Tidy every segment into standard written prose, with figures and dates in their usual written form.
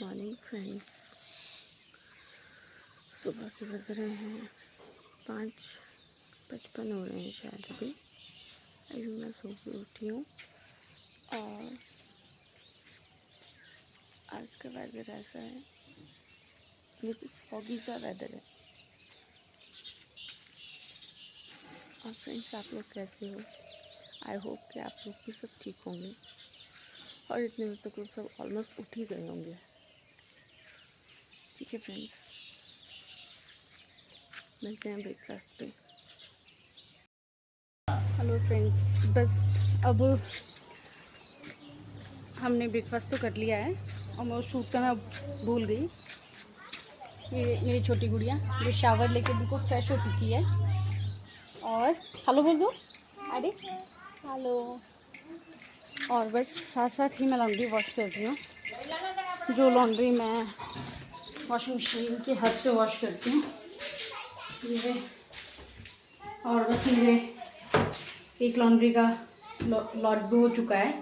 Morning friends. सुबह के बज रहे हैं 5:55 हो रहे हैं शायद। अभी मैं सो के उठी हूँ और आज का वेदर ऐसा है, बिल्कुल फॉगी सा वेदर है। और फ्रेंड्स, आप लोग कैसे हो? आई होप कि आप लोग भी सब ठीक होंगे और इतने बजे तक सब ऑलमोस्ट उठ ही गए होंगे। ठीक है फ्रेंड्स, मिलते हैं ब्रेकफास्ट पे। हेलो फ्रेंड्स, बस अब हमने ब्रेकफास्ट तो कर लिया है और मैं शूट करना भूल गई। ये मेरी छोटी गुड़िया जो शावर लेके बिल्कुल फ्रेश हो चुकी है। और हेलो बोल दो, अरे हेलो। और बस साथ साथ ही मैं लॉन्ड्री वॉश कर रही हूँ। जो लॉन्ड्री मैं वॉशिंग मशीन के हाथ से वॉश करती हूँ ये। और बस मेरे एक लॉन्ड्री का लॉट भी हो चुका है।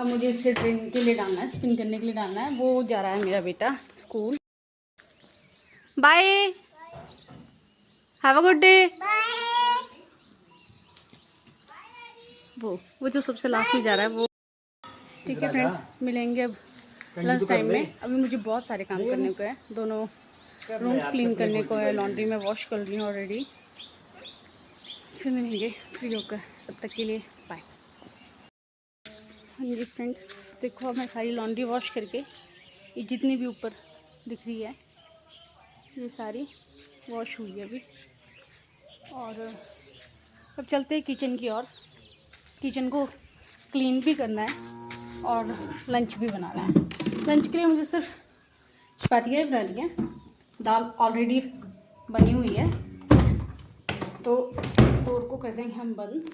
अब मुझे इसे ड्रेन के लिए डालना है, स्पिन करने के लिए डालना है। वो जा रहा है मेरा बेटा school. Bye, have a good day. वो जो सबसे लास्ट में जा रहा है वो। ठीक है फ्रेंड्स, मिलेंगे अब लंच टाइम में। अभी मुझे बहुत सारे काम करने को है। दोनों रूम्स क्लीन करने को है, लॉन्ड्री में वॉश कर रही हूँ ऑलरेडी। फिर मिलेंगे फ्री होकर, तब तक के लिए बाय। हाँ जी फ्रेंड्स, देखो अब मैं सारी लॉन्ड्री वॉश करके, ये जितनी भी ऊपर दिख रही है ये सारी वॉश हुई है अभी। और अब चलते हैं किचन की ओर। किचन को क्लीन भी करना है और लंच भी बनाना है। लंच के लिए मुझे सिर्फ चपातियाँ ही बनानी है, दाल ऑलरेडी बनी हुई है तो डोर को कर देंगे हम बंद।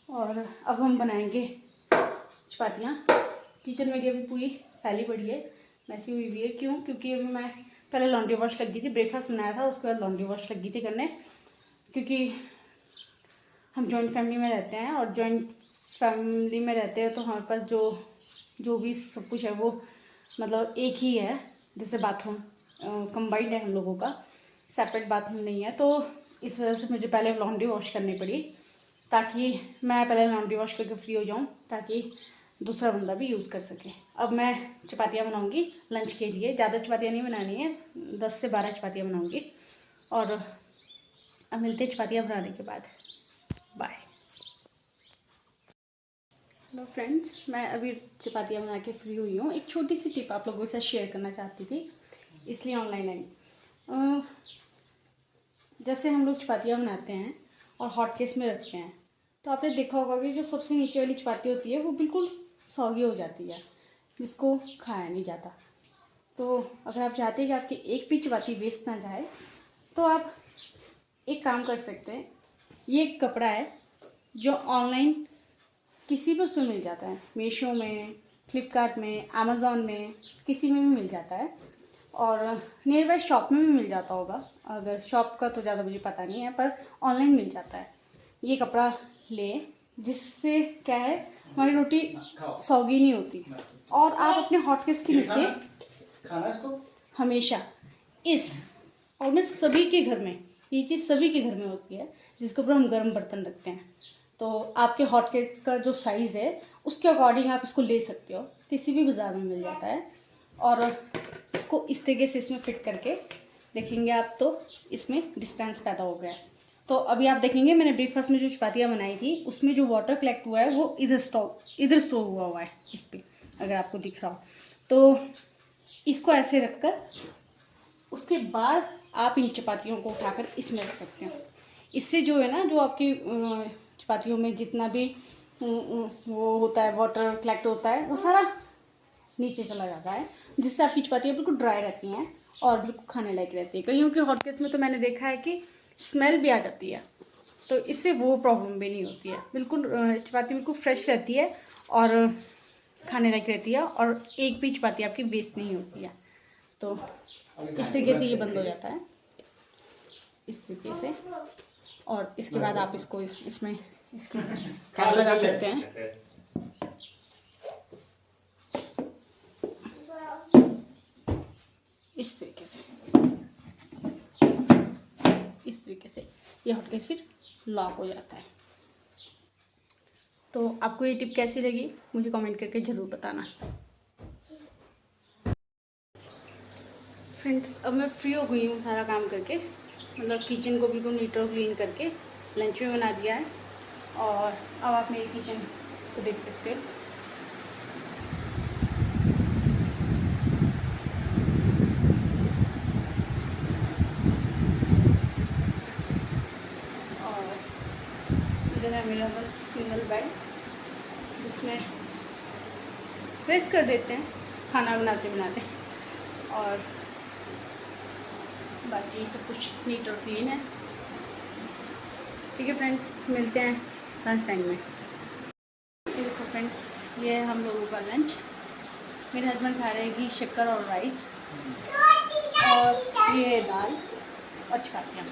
और अब हम बनाएंगे चपातियाँ। किचन मेरी अभी पूरी फैली पड़ी है, मैसी हुई हुई है। क्यों? क्योंकि अभी मैं पहले लॉन्ड्री वॉश लगी थी, ब्रेकफास्ट बनाया था, उसके बाद लॉन्ड्री वॉश लगी थी करने। क्योंकि हम जॉइंट फैमिली में रहते हैं और जॉइंट फैमिली में रहते हैं तो हमारे पास जो भी सब कुछ है वो मतलब एक ही है। जैसे बाथरूम कंबाइंड है हम लोगों का, सेपरेट बाथरूम नहीं है। तो इस वजह से मुझे पहले लॉन्ड्री वॉश करनी पड़ी, ताकि मैं पहले लॉन्ड्री वॉश करके फ्री हो जाऊं, ताकि दूसरा बंदा भी यूज़ कर सके। अब मैं चपातियाँ बनाऊंगी लंच के लिए। ज़्यादा चपातियाँ नहीं बनानी है, 10 से 12 चपातियाँ बनाऊंगी। और अब मिलते हैं चपातियाँ बनाने के बाद। बाय। हेलो फ्रेंड्स, मैं अभी चपातियाँ बना के फ्री हुई हूँ। एक छोटी सी टिप आप लोगों से शेयर करना चाहती थी, इसलिए ऑनलाइन आई। जैसे हम लोग चपातियाँ बनाते हैं और हॉट केस में रखते हैं, तो आपने देखा होगा कि जो सबसे नीचे वाली चपाती होती है वो बिल्कुल सौगी हो जाती है, जिसको खाया नहीं जाता। तो अगर आप चाहते हैं कि आपकी एक भी चपाती वेस्ट ना जाए, तो आप एक काम कर सकते हैं। ये एक कपड़ा है जो ऑनलाइन किसी भी उस पर मिल जाता है, मीशो में, फ्लिपकार्ट में, अमेज़ॉन में, किसी में भी मिल जाता है। और नियर बाय शॉप में भी मिल जाता होगा। अगर शॉप का तो ज़्यादा मुझे पता नहीं है, पर ऑनलाइन मिल जाता है। ये कपड़ा ले, जिससे क्या है हमारी रोटी सौगी नहीं होती। और आप अपने हॉटकेस के नीचे हमेशा इस, और मैं सभी के घर में, ये चीज़ सभी के घर में होती है, जिसके ऊपर हम गर्म बर्तन रखते हैं। तो आपके हॉटकेस का जो साइज़ है उसके अकॉर्डिंग आप इसको ले सकते हो, किसी भी बाज़ार में मिल जाता है। और इसको इस तरीके से इसमें फिट करके देखेंगे आप तो इसमें डिस्टेंस पैदा हो गया है। तो अभी आप देखेंगे मैंने ब्रेकफास्ट में जो चपातियाँ बनाई थी उसमें जो वाटर कलेक्ट हुआ है वो इधर स्टोर हुआ है इस पर, अगर आपको दिख रहा हो। तो इसको ऐसे रखकर उसके बाद आप इन चपातियों को उठाकर इसमें रख सकते हो। इससे जो है ना, जो आपकी चपातियों में जितना भी वो होता है, वाटर कलेक्ट होता है, वो सारा नीचे चला जाता है, जिससे आपकी चपातियाँ बिल्कुल ड्राई रहती हैं और बिल्कुल खाने लायक रहती है। कईयों के हॉटकेस में तो मैंने देखा है कि स्मेल भी आ जाती है, तो इससे वो प्रॉब्लम भी नहीं होती है। बिल्कुल चपाती बिल्कुल फ्रेश रहती है और खाने लायक रहती है, और एक भी चपाती आपकी वेस्ट नहीं होती है। तो इस तरीके से ये बंद हो जाता है, इस तरीके से। और इसके बाद आप इसको इसमें इसकी कैप लगा सकते हैं। इस तरीके से, इस तरीके से ये हॉटकेस फिर लॉक हो जाता है। तो आपको ये टिप कैसी लगी मुझे कमेंट करके ज़रूर बताना। फ्रेंड्स, अब मैं फ्री हो गई हूँ सारा काम करके, मतलब किचन को बिल्कुल नीट और क्लीन करके लंच में बना दिया है। और अब आप मेरी किचन को देख सकते हो। और इधर है मेरा बस सिंगल बेड, जिसमें रेस्ट कर देते हैं खाना बनाते बनाते, और बाकी सब कुछ नीट और क्लीन है। ठीक है फ्रेंड्स, मिलते हैं लंच टाइम में। देखो फ्रेंड्स, ये है हम लोगों का लंच। मेरे हस्बैंड खा रहे हैं घी शक्कर और राइस, और ये है दाल और चपातियाँ।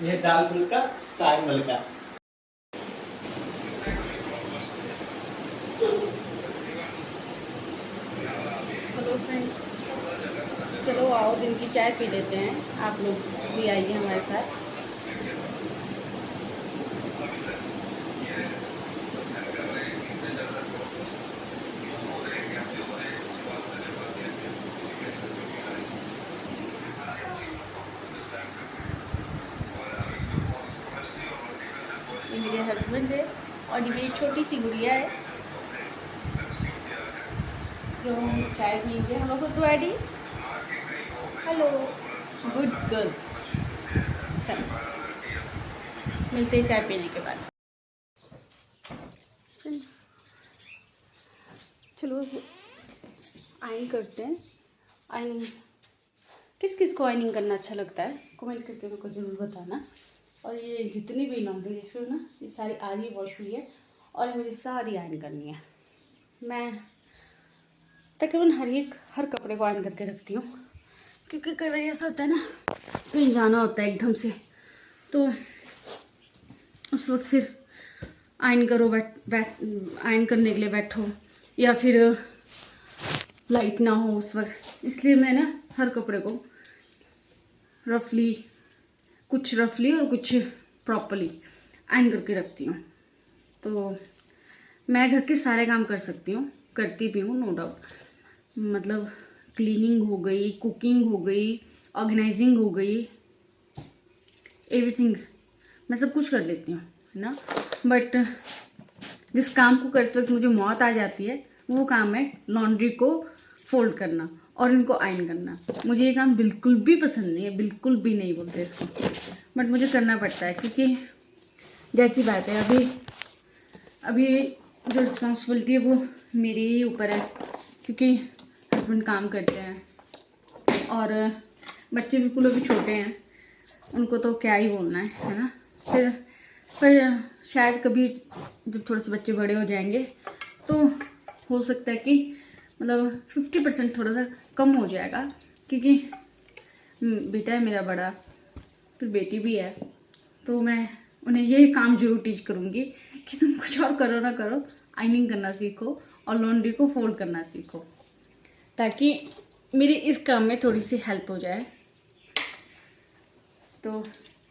ये दाल फुल्का साग मलका। हेलो फ्रेंड्स, चलो आओ दिन की चाय पी लेते हैं, आप लोग भी आइए हमारे साथ। ये मेरे हस्बैंड है और ये मेरी छोटी सी गुड़िया है जो चाय पियेंगे। हम लोग तो एडी, हेलो, गुड गर्ल। चलो मिलते हैं चाय पीने के बाद। फ्रेंड्स, चलो आयरन करते हैं। आयरन किस किस को आयरनिंग करना अच्छा लगता है कमेंट करके मेरे को ज़रूर बताना। और ये जितनी भी लॉन्ड्री देख रहे हो ना, ये सारी आज ही वॉश हुई है और मुझे सारी आयरन करनी है। मैं तकरीबन हर कपड़े को आयरन करके रखती हूँ, क्योंकि कई बार ऐसा होता है ना, कहीं जाना होता है एकदम से, तो उस वक्त फिर आयरन करो, आयरन करने के लिए बैठो, या फिर लाइट ना हो उस वक्त। इसलिए मैं ना हर कपड़े को कुछ रफली और कुछ प्रॉपरली आयरन करके रखती हूँ। तो मैं घर के सारे काम कर सकती हूँ, करती भी हूँ, नो डाउट। मतलब क्लीनिंग हो गई, कुकिंग हो गई, ऑर्गेनाइजिंग हो गई, एवरीथिंग मैं सब कुछ कर लेती हूँ, है ना। बट जिस काम को करते वक्त मुझे मौत आ जाती है, वो काम है लॉन्ड्री को फोल्ड करना और इनको आयरन करना। मुझे ये काम बिल्कुल भी पसंद नहीं है, बिल्कुल भी नहीं बोलते इसको, बट मुझे करना पड़ता है, क्योंकि जैसी बात है अभी जो रिस्पॉन्सिबिलिटी है वो मेरे ही ऊपर है, क्योंकि हस्बैंड काम करते हैं और बच्चे बिल्कुल अभी छोटे हैं, उनको तो क्या ही बोलना है ना। पर शायद कभी जब थोड़े से बच्चे बड़े हो जाएंगे तो हो सकता है कि मतलब 50% थोड़ा सा कम हो जाएगा, क्योंकि बेटा है मेरा बड़ा, फिर बेटी भी है, तो मैं उन्हें ये काम जरूर टीच करूँगी कि तुम कुछ और करो ना करो, आयरनिंग करना सीखो और लॉन्ड्री को फोल्ड करना सीखो, ताकि मेरी इस काम में थोड़ी सी हेल्प हो जाए। तो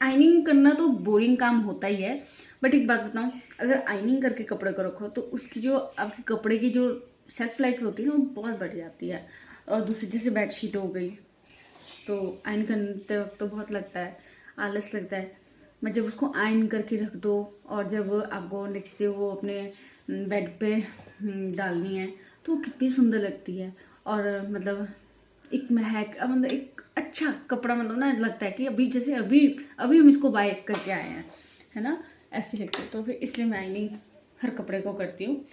आयरनिंग करना तो बोरिंग काम होता ही है, बट एक बात बताऊँ, अगर आयरनिंग करके कपड़े को रखो तो उसकी जो आपके कपड़े की जो सेल्फ लाइफ होती है ना, वो बहुत बढ़ जाती है। और दूसरी जैसे बेडशीट हो गई, तो आयरन करते वक्त तो बहुत लगता है, आलस लगता है, बट जब उसको आयरन करके रख दो और जब आपको नेक्स्ट डे वो अपने बेड पे डालनी है तो वो कितनी सुंदर लगती है। और मतलब एक महक, मतलब एक अच्छा कपड़ा, मतलब ना लगता है कि अभी जैसे अभी हम इसको बाय करके आए हैं, है ना, ऐसी लगती है। तो फिर इसलिए मैं आयरनिंग हर कपड़े को करती हूँ।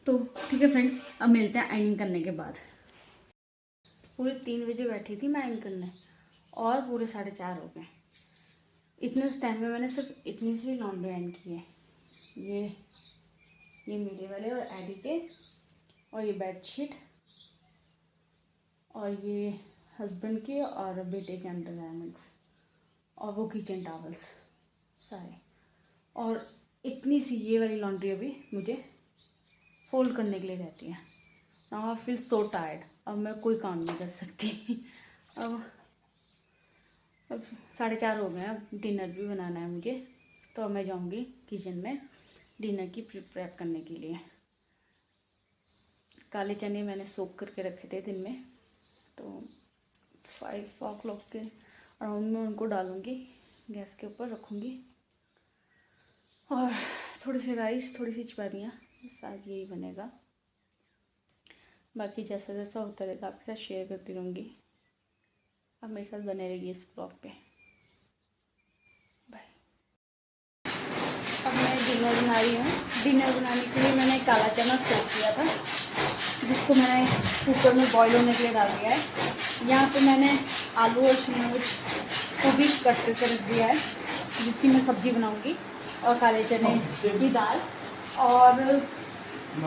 तो ठीक है फ्रेंड्स, अब मिलते हैं आयरनिंग करने के बाद। पूरे 3 बजे बैठी थी मैं आयरन करने और पूरे 4:30 हो गए। इतने उस टाइम में मैंने सिर्फ इतनी सी लॉन्ड्री आयरन की है। ये मेरे वाले और एडी के, और ये बेडशीट, और ये हस्बैंड के और बेटे के अंडरगारमेंट्स, और वो किचन टॉवल्स सारे, और इतनी सी ये वाली लॉन्ड्री अभी मुझे फोल्ड करने के लिए रहती है। Now I feel so tired, अब मैं कोई काम नहीं कर सकती। अब अब 4:30 हो गए, अब डिनर भी बनाना है मुझे, तो मैं जाऊंगी किचन में डिनर की प्रिपेयर करने के लिए। काले चने मैंने सोख करके रखे थे दिन में, तो 5 o'clock के अराउंड में उनको डालूंगी, गैस के ऊपर रखूँगी। और थोड़े से राइस, थोड़ी सी चपातियाँ, बस आज यही बनेगा। बाकी जैसा जैसा होता रहेगा आपके साथ शेयर करती रहूँगी। आप मेरे साथ बने रहिए इस ब्लॉग पे। बाय। अब मैं डिनर बना रही हूँ। डिनर बनाने के लिए मैंने काला चना सोख किया था, जिसको मैंने कुकर में बॉईल होने के लिए डाल दिया है। यहाँ पे मैंने आलू और शिमला मिर्च को भी कट करके रख दिया है, जिसकी मैं सब्ज़ी बनाऊँगी, और काले चने की दाल। और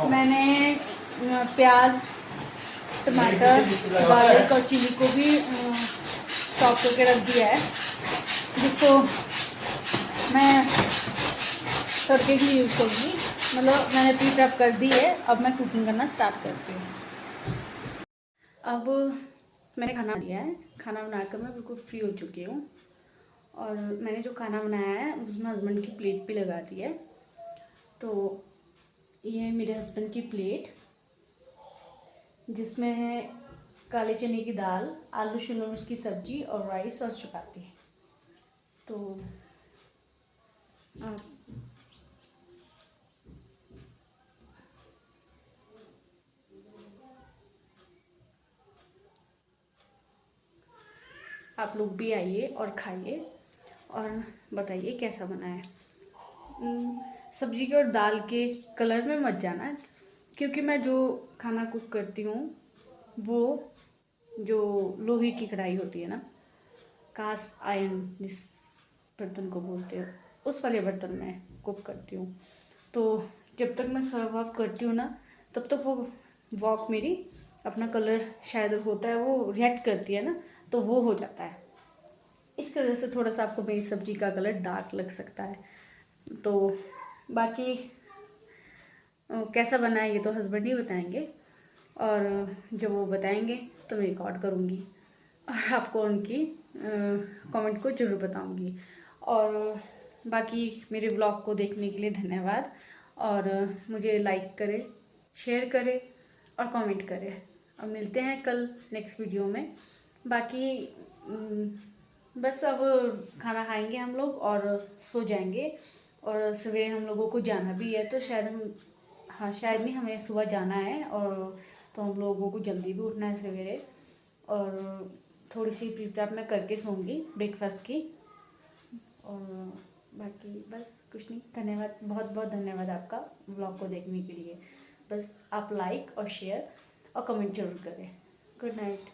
मैंने प्याज, टमाटर, गार्लिक और चिली को भी चॉप करके रख दिया है, जिसको मैं तड़के के लिए यूज़ करूँगी। मतलब मैंने प्री प्रेप कर दी है, अब मैं कुकिंग करना स्टार्ट करती हूँ। अब मैंने खाना लिया है, खाना बनाकर मैं बिल्कुल फ्री हो चुकी हूँ। और मैंने जो खाना बनाया है उसमें हस्बैंड की प्लेट भी लगा दी है। तो ये है मेरे हस्बैंड की प्लेट, जिसमें है काले चने की दाल, आलू शिमला मिर्च की सब्जी और राइस और चपाती। तो आप लोग भी आइए और खाइए और बताइए कैसा बना है। सब्जी के और दाल के कलर में मत जाना, क्योंकि मैं जो खाना कुक करती हूँ वो जो लोहे की कढ़ाई होती है ना, कास्ट आयरन जिस बर्तन को बोलते हैं, उस वाले बर्तन में कुक करती हूँ। तो जब तक मैं सर्व ऑफ करती हूँ ना, तब तक वो वॉक मेरी अपना कलर शायद होता है, वो रिएक्ट करती है ना, तो वो हो जाता है। इसकी वजह से थोड़ा सा आपको मेरी सब्जी का कलर डार्क लग सकता है। तो बाकी कैसा बना है ये तो हस्बैंड ही बताएंगे, और जब वो बताएंगे तो मैं रिकॉर्ड करूँगी और आपको उनकी कमेंट को ज़रूर बताऊँगी। और बाकी मेरे ब्लॉग को देखने के लिए धन्यवाद, और मुझे लाइक करें, शेयर करें और कमेंट करें। और मिलते हैं कल नेक्स्ट वीडियो में। बाकी बस अब खाना खाएंगे हम लोग और सो जाएंगे, और सवेरे हम लोगों को जाना भी है, तो शायद हम, हाँ शायद नहीं, हमें सुबह जाना है, और तो हम लोगों को जल्दी भी उठना है सवेरे। और थोड़ी सी प्रिपेयर मैं करके सोऊंगी ब्रेकफास्ट की। और बाकी बस कुछ नहीं। धन्यवाद, बहुत बहुत धन्यवाद आपका व्लॉग को देखने के लिए। बस आप लाइक और शेयर और कमेंट जरूर करें। Good night.